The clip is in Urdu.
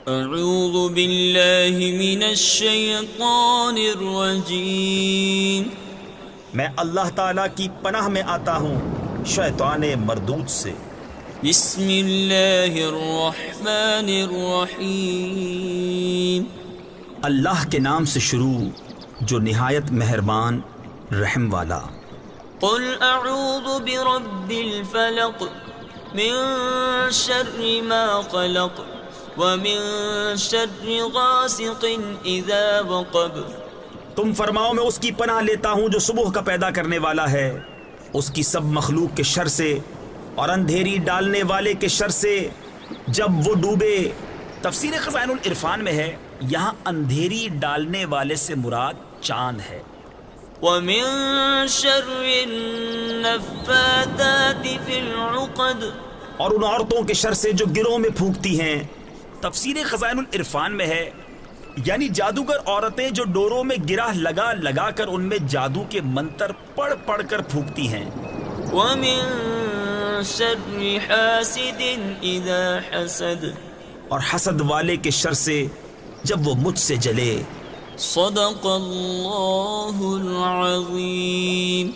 اعوذ باللہ من الشیطان الرجیم، میں اللہ تعالیٰ کی پناہ میں آتا ہوں شیطان مردود سے۔ بسم اللہ الرحمن الرحیم، اللہ کے نام سے شروع جو نہایت مہربان رحم والا۔ قل اعوذ برب الفلق من شر ما خلق ومن شر غاسق اذا وقب۔ تم فرماؤ میں اس کی پناہ لیتا ہوں جو صبح کا پیدا کرنے والا ہے، اس کی سب مخلوق کے شر سے اور اندھیری ڈالنے والے کے شر سے جب وہ ڈوبے۔ تفسیر خزائن العرفان میں ہے یہاں اندھیری ڈالنے والے سے مراد چاند ہے۔ ومن شر النفاثات في العقد، اور ان عورتوں کے شر سے جو گروہ میں پھونکتی ہیں۔ تفسیر خزائن العرفان میں ہے یعنی جادوگر عورتیں جو ڈوروں میں گرہ لگا لگا کر ان میں جادو کے منتر پڑھ پڑھ کر پھونکتی ہیں۔ ومن شر حاسد اذا حسد، اور حسد والے کے شر سے جب وہ مجھ سے جلے۔ صدق اللہ العظیم۔